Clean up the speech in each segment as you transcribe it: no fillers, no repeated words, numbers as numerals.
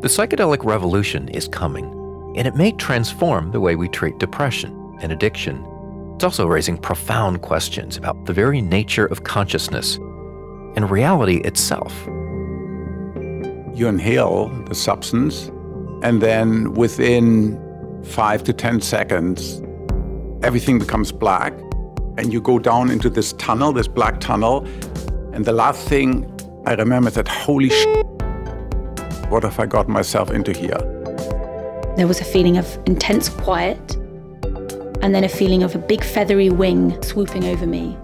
The psychedelic revolution is coming, and it may transform the way we treat depression and addiction. It's also raising profound questions about the very nature of consciousness and reality itself. You inhale the substance, and then within 5 to 10 seconds, everything becomes black, and you go down into this tunnel, this black tunnel, and the last thing I remember is that, holy shit, what have I got myself into here? There was a feeling of intense quiet, and then a feeling of a big feathery wing swooping over me.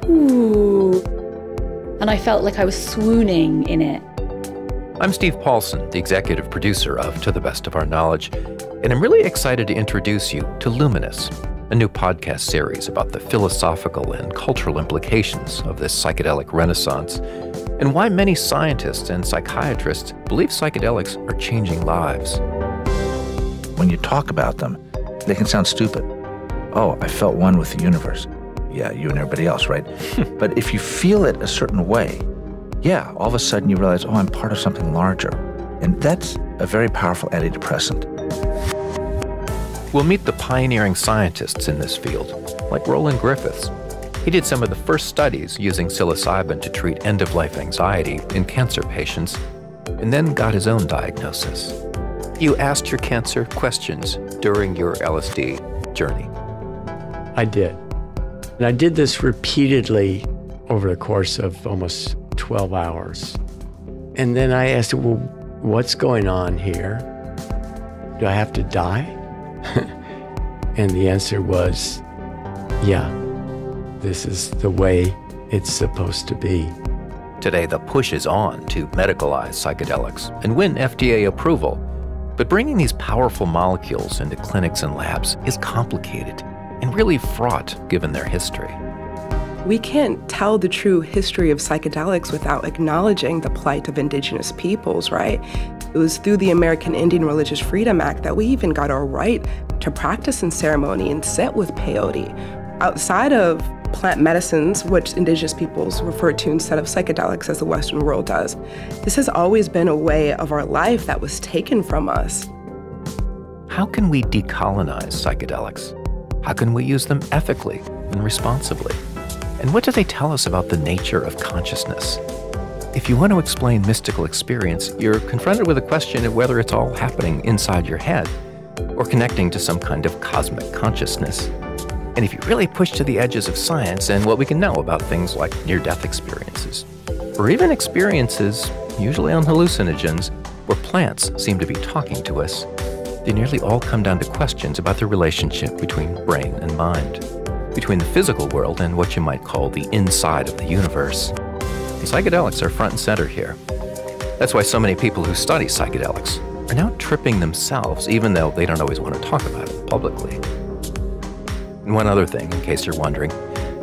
Ooh. And I felt like I was swooning in it. I'm Steve Paulson, the executive producer of To the Best of Our Knowledge, and I'm really excited to introduce you to Luminous, a new podcast series about the philosophical and cultural implications of this psychedelic renaissance, and why many scientists and psychiatrists believe psychedelics are changing lives. When you talk about them, they can sound stupid. Oh, I felt one with the universe. Yeah, you and everybody else, right? But if you feel it a certain way, yeah, all of a sudden you realize, oh, I'm part of something larger. And that's a very powerful antidepressant. We'll meet the pioneering scientists in this field, like Roland Griffiths. He did some of the first studies using psilocybin to treat end-of-life anxiety in cancer patients, and then got his own diagnosis. You asked your cancer questions during your LSD journey. I did. And I did this repeatedly over the course of almost 12 hours. And then I asked her, well, what's going on here? Do I have to die? And the answer was, yeah, this is the way it's supposed to be. Today, the push is on to medicalize psychedelics and win FDA approval. But bringing these powerful molecules into clinics and labs is complicated and really fraught given their history. We can't tell the true history of psychedelics without acknowledging the plight of indigenous peoples, right? It was through the American Indian Religious Freedom Act that we even got our right to practice in ceremony and sit with peyote. Outside of plant medicines, which indigenous peoples refer to instead of psychedelics as the Western world does, this has always been a way of our life that was taken from us. How can we decolonize psychedelics? How can we use them ethically and responsibly? And what do they tell us about the nature of consciousness? If you want to explain mystical experience, you're confronted with a question of whether it's all happening inside your head or connecting to some kind of cosmic consciousness. And if you really push to the edges of science and what we can know about things like near-death experiences, or even experiences, usually on hallucinogens, where plants seem to be talking to us, they nearly all come down to questions about the relationship between brain and mind, between the physical world and what you might call the inside of the universe. And psychedelics are front and center here. That's why so many people who study psychedelics are now tripping themselves, even though they don't always want to talk about it publicly. And one other thing, in case you're wondering,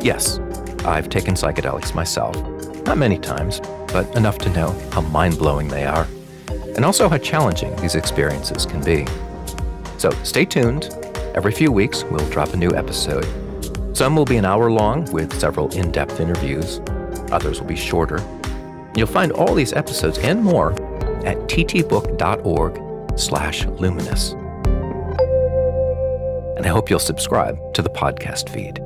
yes, I've taken psychedelics myself. Not many times, but enough to know how mind-blowing they are, and also how challenging these experiences can be. So stay tuned. Every few weeks, we'll drop a new episode. Some will be an hour long with several in-depth interviews. Others will be shorter. You'll find all these episodes and more at ttbook.org/luminous. And I hope you'll subscribe to the podcast feed.